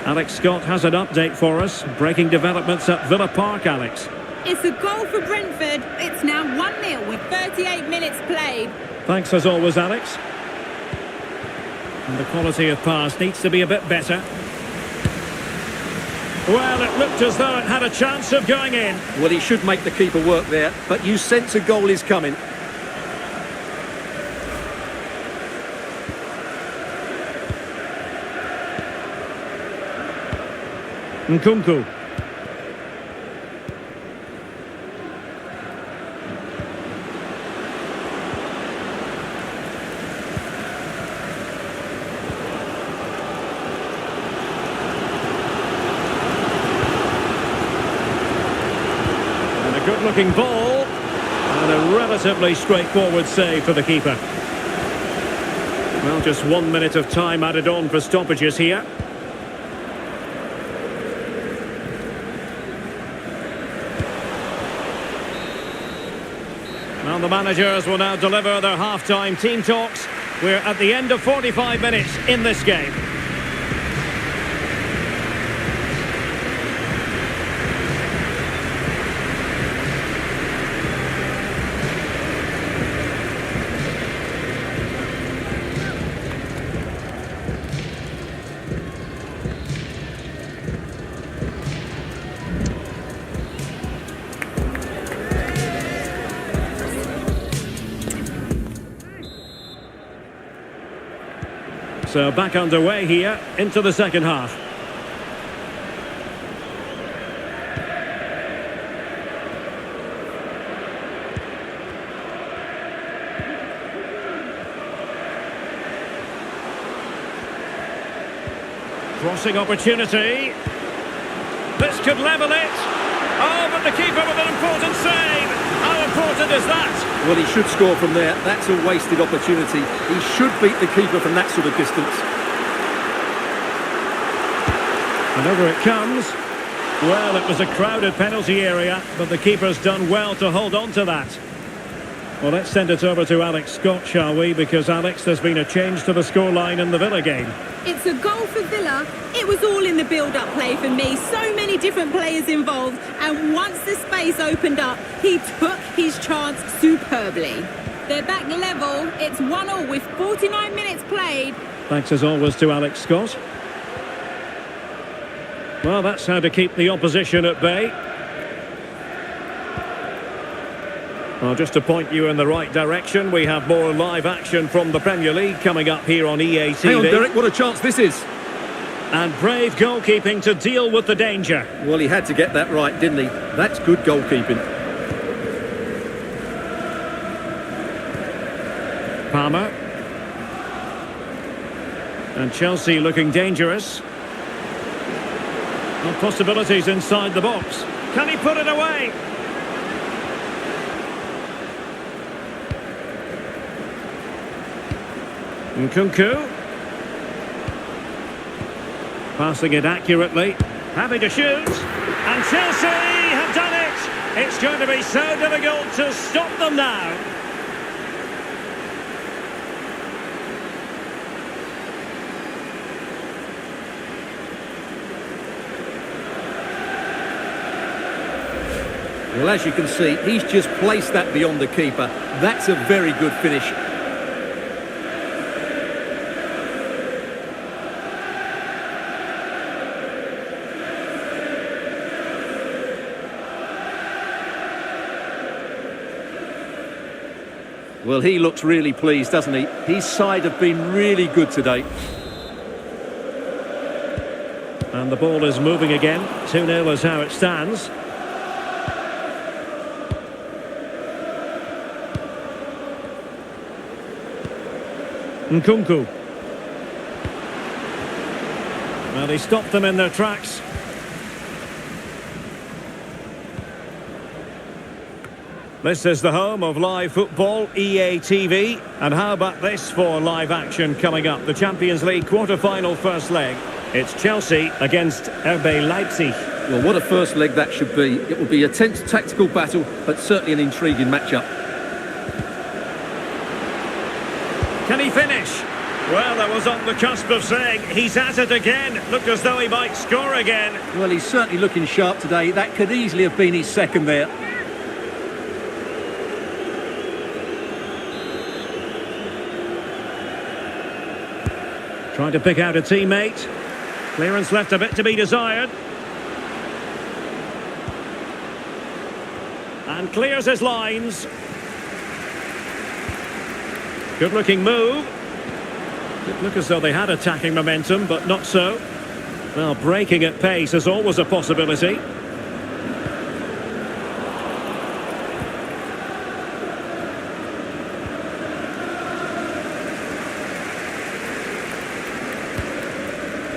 Alex Scott has an update for us. Breaking developments at Villa Park, Alex. It's a goal for Brentford. It's now 1-0 with 38 minutes played. Thanks as always, Alex. And the quality of pass needs to be a bit better. Well, it looked as though it had a chance of going in. Well, he should make the keeper work there, but you sense a goal is coming. Nkunku. Good-looking ball, and a relatively straightforward save for the keeper. Well, just 1 minute of time added on for stoppages here. Well, the managers will now deliver their half-time team talks. We're at the end of 45 minutes in this game. So back underway here into the second half. Crossing opportunity. This could level it. Oh, but the keeper with an important save. How important is that? Well, he should score from there. That's a wasted opportunity. He should beat the keeper from that sort of distance. And over it comes. Well, it was a crowded penalty area, but the keeper's done well to hold on to that. Well, let's send it over to Alex Scott, shall we? Because, Alex, there's been a change to the scoreline in the Villa game. It's a goal for Villa. It was all in the build-up play for me. So many different players involved. And once the space opened up, he took his chance superbly. They're back level. It's 1-1 with 49 minutes played. Thanks as always to Alex Scott. Well, that's how to keep the opposition at bay. Well, just to point you in the right direction, we have more live action from the Premier League coming up here on EA TV. Hang on, Derek, what a chance this is. And brave goalkeeping to deal with the danger. Well, he had to get that right, didn't he? That's good goalkeeping. Palmer. And Chelsea looking dangerous. And possibilities inside the box. Can he put it away? Nkunku. Passing it accurately. Happy to shoot. And Chelsea have done it. It's going to be so difficult to stop them now. Well, as you can see, he's just placed that beyond the keeper. That's a very good finish. Well, he looks really pleased, doesn't he? His side have been really good today. And the ball is moving again. 2-0 is how it stands. Nkunku. Well, he stopped them in their tracks. This is the home of live football, EA TV. And how about this for live action coming up? The Champions League quarter-final first leg. It's Chelsea against RB Leipzig. Well, what a first leg that should be. It will be a tense tactical battle, but certainly an intriguing matchup. Can he finish? Well, I was on the cusp of saying he's at it again. Looked as though he might score again. Well, he's certainly looking sharp today. That could easily have been his second there. Trying to pick out a teammate. Clearance left a bit to be desired. And clears his lines. Good looking move. Did look as though they had attacking momentum, but not so. Well, breaking at pace is always a possibility.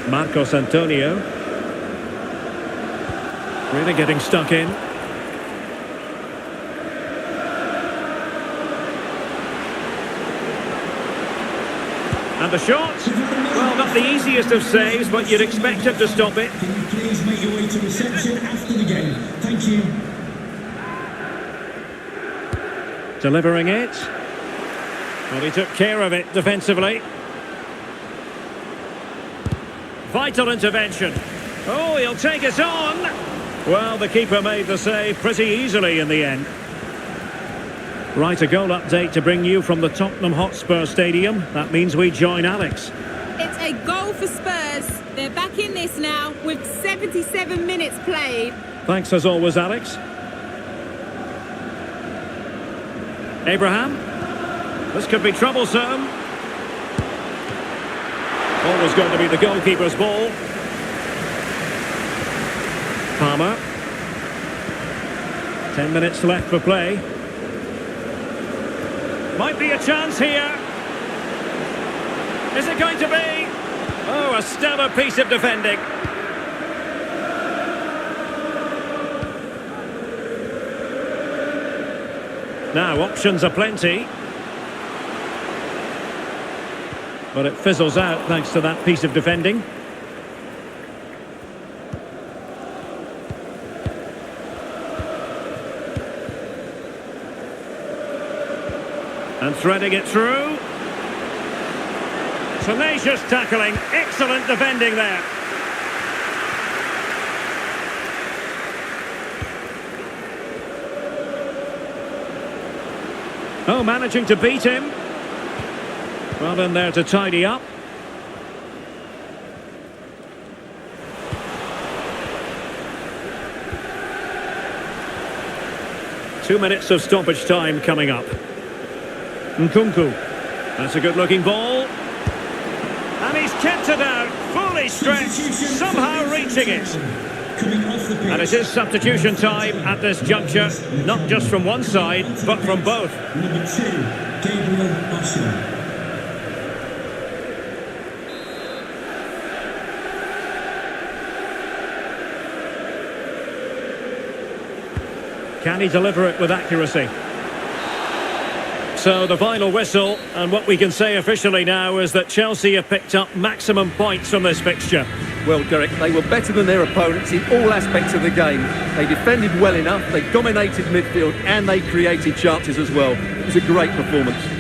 Marcos Antonio. Really getting stuck in. And the shot. Well, not the easiest of saves, but you'd expect him to stop it. Can you please make your way to reception after the game? Thank you. Delivering it. Well, he took care of it defensively. Vital intervention. Oh, he'll take it on. Well, the keeper made the save pretty easily in the end. Right, a goal update to bring you from the Tottenham Hotspur Stadium. That means we join Alex. It's a goal for Spurs. They're back in this now with 77 minutes played. Thanks as always, Alex. Abraham. This could be troublesome. Always going to be the goalkeeper's ball. Palmer. 10 minutes left for play. Might be a chance here. Is it going to be? Oh, a stellar piece of defending. Now, options are plenty. But it fizzles out thanks to that piece of defending. And threading it through. Tenacious tackling. Excellent defending there. Oh, managing to beat him. Well in there to tidy up. Two minutes of stoppage time coming up. Nkunku. That's a good-looking ball. And he's kept it out, fully stretched, somehow reaching it. And it is substitution time at this juncture, not just from one side, but from both. Number 2, Gabriel Osher. Can he deliver it with accuracy? So the final whistle, and what we can say officially now is that Chelsea have picked up maximum points from this fixture. Well, Derek, they were better than their opponents in all aspects of the game. They defended well enough, they dominated midfield, and they created chances as well. It was a great performance.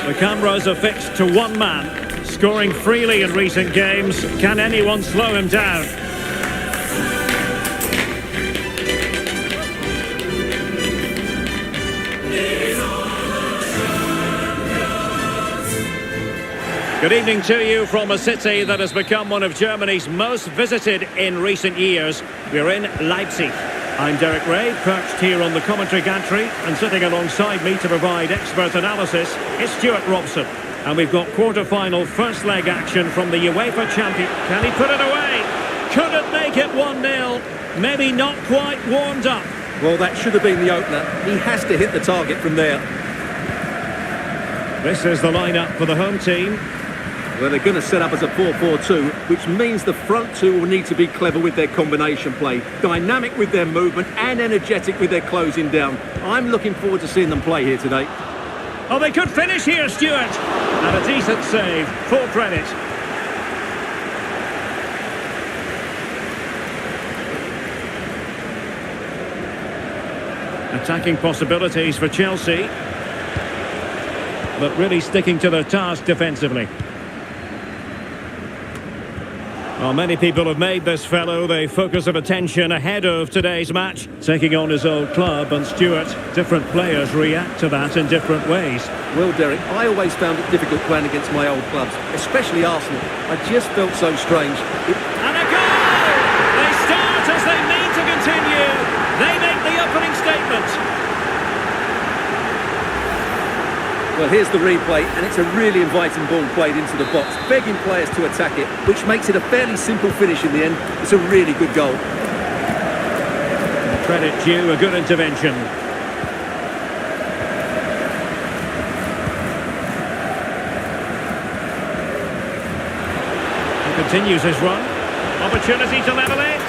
The cameras are fixed to one man, scoring freely in recent games. Can anyone slow him down? Good evening to you from a city that has become one of Germany's most visited in recent years. We're in Leipzig. I'm Derek Ray, perched here on the commentary gantry, and sitting alongside me to provide expert analysis is Stuart Robson. And we've got quarter-final first leg action from the UEFA Champions. Can he put it away? Couldn't make it 1-0. Maybe not quite warmed up. Well, that should have been the opener. He has to hit the target from there. This is the lineup for the home team. Well, they're going to set up as a 4-4-2, which means the front two will need to be clever with their combination play, dynamic with their movement and energetic with their closing down. I'm looking forward to seeing them play here today. Oh, they could finish here, Stuart. And a decent save, full credit. Attacking possibilities for Chelsea, but really sticking to their task defensively. Well, many people have made this fellow the focus of attention ahead of today's match, taking on his old club. And Stuart, different players react to that in different ways. Well, Derek, I always found it difficult playing against my old clubs, especially Arsenal. I just felt so strange. And a goal! They start as they mean to continue. They make the opening statement. Well, here's the replay, and it's a really inviting ball played into the box, begging players to attack it, which makes it a fairly simple finish in the end. It's a really good goal. Credit due, a good intervention. He continues his run. Opportunity to level it.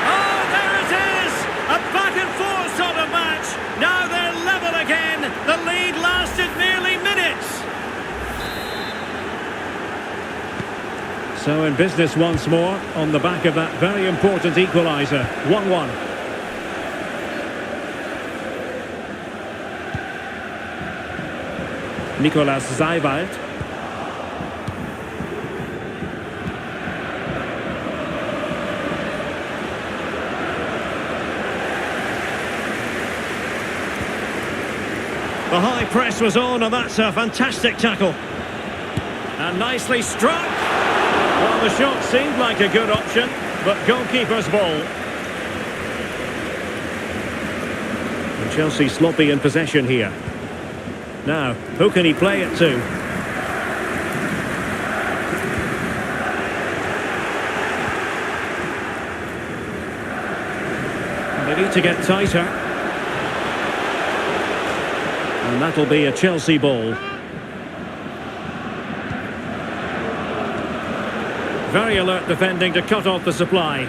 Oh, there it is! A back and forth sort of match. Now they're level again. The lead lasted nearly minutes. So in business once more on the back of that very important equaliser. 1-1. Nicolas Seiwald. The high press was on, and that's a fantastic tackle. And nicely struck. Well, the shot seemed like a good option, but goalkeeper's ball. And Chelsea sloppy in possession here. Now, who can he play it to? They need to get tighter. And that'll be a Chelsea ball. Very alert defending to cut off the supply.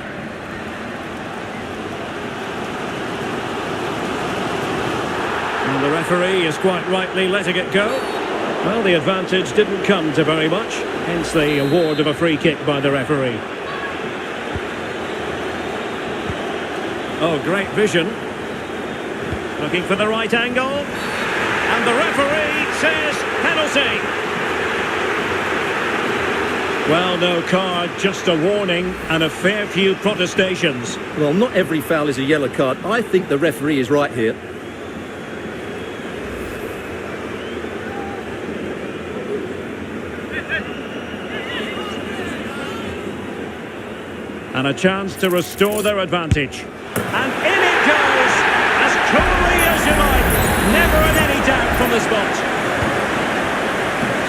And the referee is quite rightly letting it go. Well, the advantage didn't come to very much, hence the award of a free kick by the referee. Oh, great vision. Looking for the right angle. And the referee says penalty. Well, no card, just a warning and a fair few protestations. Well, not every foul is a yellow card. I think the referee is right here. And a chance to restore their advantage. And in it goes, as coolly as you like. Never in any doubt from the spot.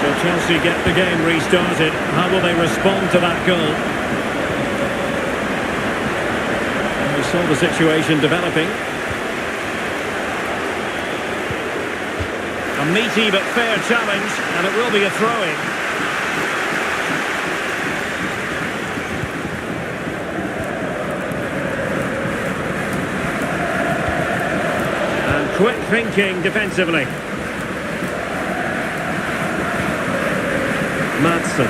So Chelsea get the game restarted. How will they respond to that goal? And we saw the situation developing. A meaty but fair challenge, and it will be a throw-in. Quick thinking defensively. Madsen.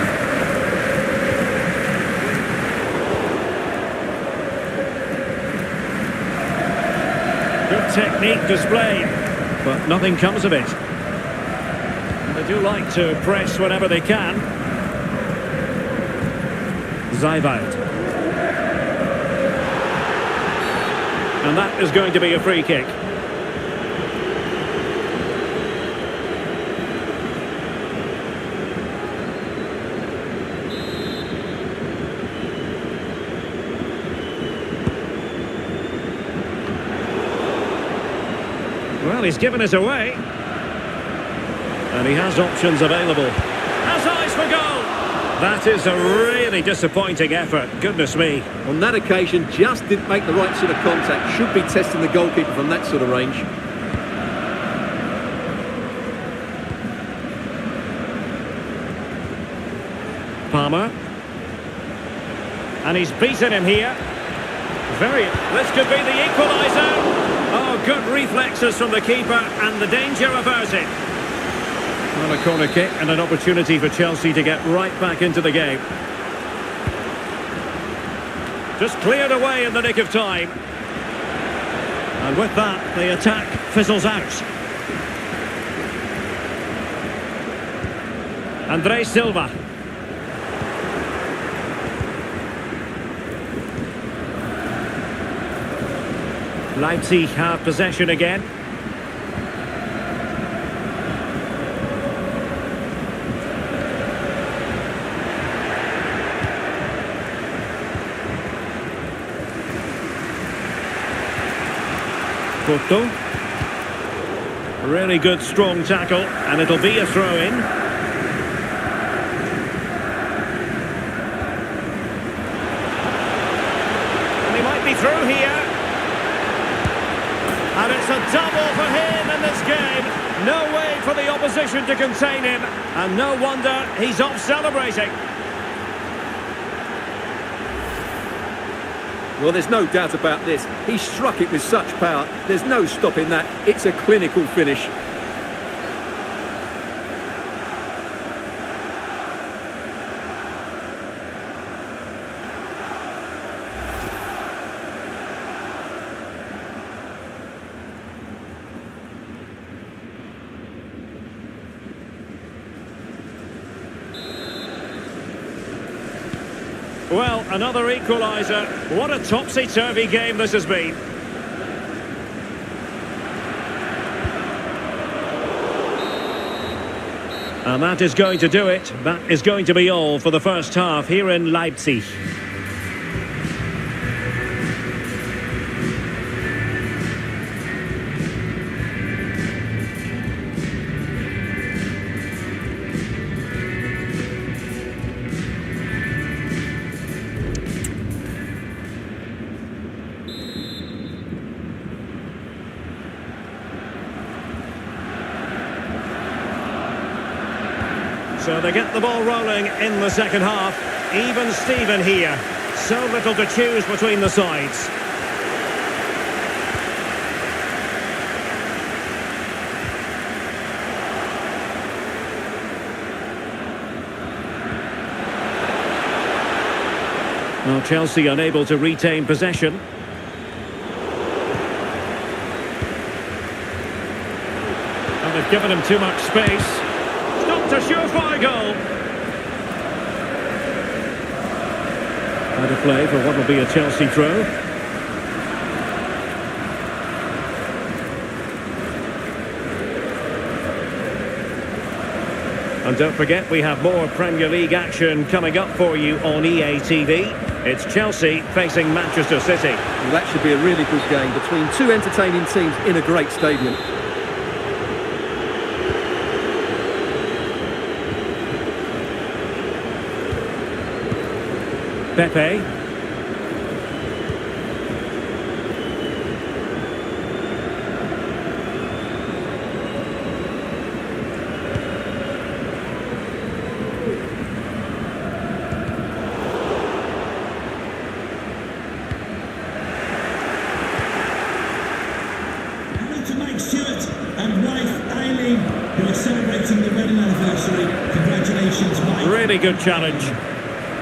Good technique displayed, but nothing comes of it. They do like to press whenever they can. Zayvoud. And that is going to be a free kick. Well, he's given it away. And he has options available. Has eyes for goal. That is a really disappointing effort. Goodness me. On that occasion, just didn't make the right sort of contact. Should be testing the goalkeeper from that sort of range. Palmer. And he's beaten him here. This could be the equaliser. Oh, good reflexes from the keeper and the danger averted. On a corner kick and an opportunity for Chelsea to get right back into the game. Just cleared away in the nick of time. And with that, the attack fizzles out. Andre Silva. Leipzig have possession again. Porto. Really good strong tackle, and it'll be a throw-in. And he might be through here. And it's a double for him in this game. No way for the opposition to contain him. And no wonder he's off celebrating. Well, there's no doubt about this. He struck it with such power. There's no stopping that. It's a clinical finish. Well, another equaliser. What a topsy-turvy game this has been. And that is going to do it. That is going to be all for the first half here in Leipzig. So they get the ball rolling in the second half. Even Steven here. So little to choose between the sides. Well, Chelsea unable to retain possession. And they've given him too much space. Stopped a surefire goal. Out of play for what will be a Chelsea throw. And don't forget, we have more Premier League action coming up for you on EA TV. It's Chelsea facing Manchester City. Well, that should be a really good game between two entertaining teams in a great stadium. Pepe. To Mike Stewart and wife Eileen, who are celebrating the wedding anniversary. Congratulations, Mike. Really good challenge.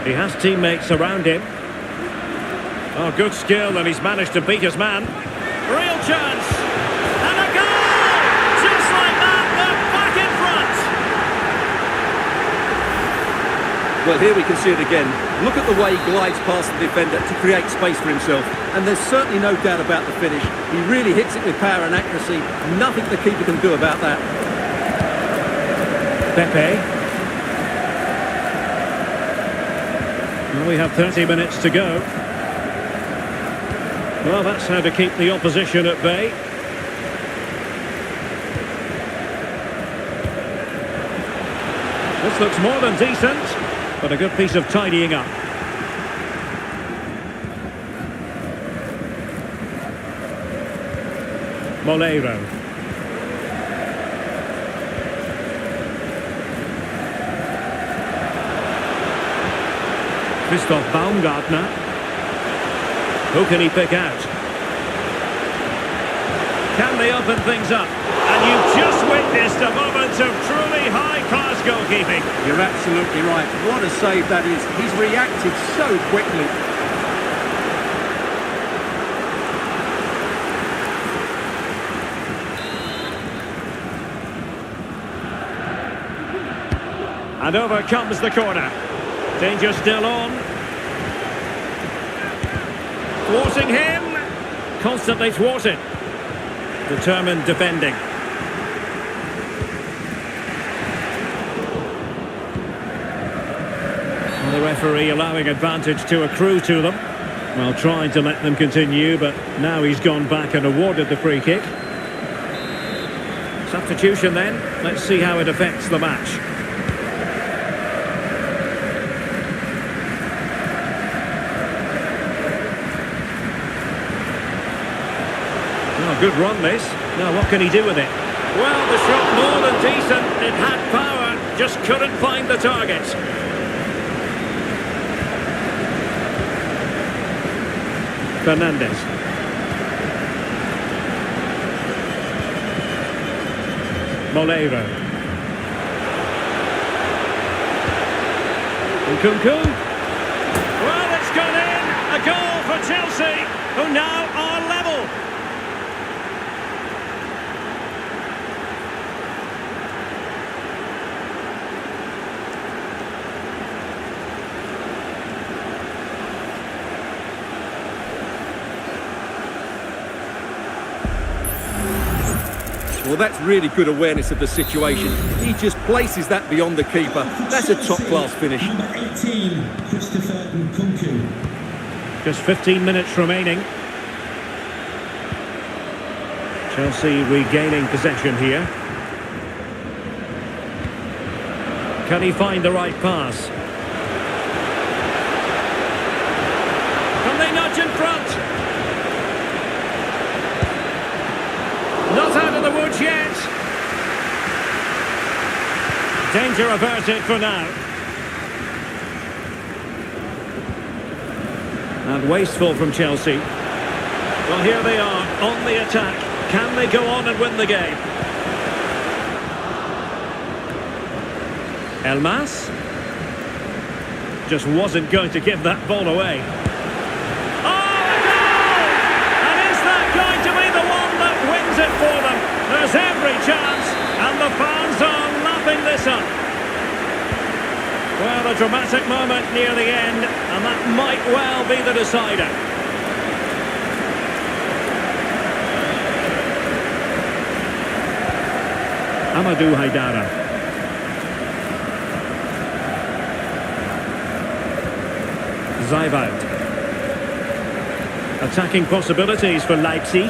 He has teammates around him. Oh, good skill, and he's managed to beat his man. Real chance. And a goal! Just like that, they're back in front. Well, here we can see it again. Look at the way he glides past the defender to create space for himself. And there's certainly no doubt about the finish. He really hits it with power and accuracy. Nothing the keeper can do about that. Pepe. Well, we have 30 minutes to go. Well, that's how to keep the opposition at bay. This looks more than decent, but a good piece of tidying up. Moleiro. Christoph Baumgartner. Who can he pick out? Can they open things up? And you've just witnessed a moment of truly high-class goalkeeping. You're absolutely right. What a save that is. He's reacted so quickly. And over comes the corner. Danger still on. Thwarting him. Constantly thwarted. Determined defending. The referee allowing advantage to accrue to them. Well, trying to let them continue, but now he's gone back and awarded the free kick. Substitution then. Let's see how it affects the match. Oh, good run this. Now what can he do with it? Well, the shot more than decent. It had power, just couldn't find the target. Fernandes. Moleiro. Nkunku. Well, it's gone in. A goal for Chelsea, who now are level. Well, that's really good awareness of the situation. He just places that beyond the keeper. That's a top-class finish. Number 18, Christopher Nkunku. Just 15 minutes remaining. Chelsea regaining possession here. Can he find the right pass? Can they nudge in front? Not out of the woods yet. Danger averted for now. And wasteful from Chelsea. Well, here they are on the attack. Can they go on and win the game? Elmas just wasn't going to give that ball away. It for them. There's every chance, and the fans are lapping this up. Well, a dramatic moment near the end, and that might well be the decider. Amadou Haidara. Zaivad. Attacking possibilities for Leipzig.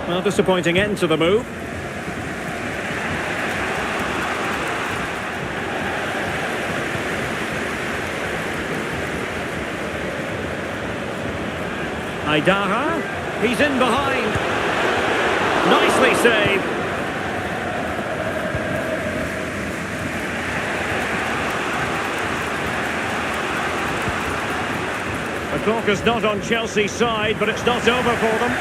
Well, disappointing end to the move. Haidara, he's in behind. Nicely saved. The clock is not on Chelsea's side, but it's not over for them.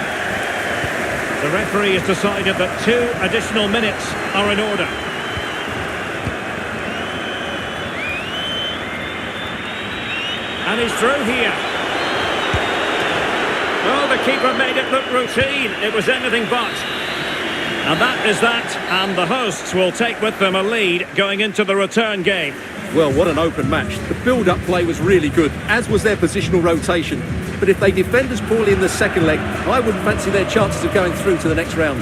The referee has decided that 2 additional minutes are in order. And he's through here. Oh, the keeper made it look routine. It was anything but. And that is that. And the hosts will take with them a lead going into the return game. Well, what an open match. The build-up play was really good, as was their positional rotation. But if they defend as poorly in the second leg, I wouldn't fancy their chances of going through to the next round.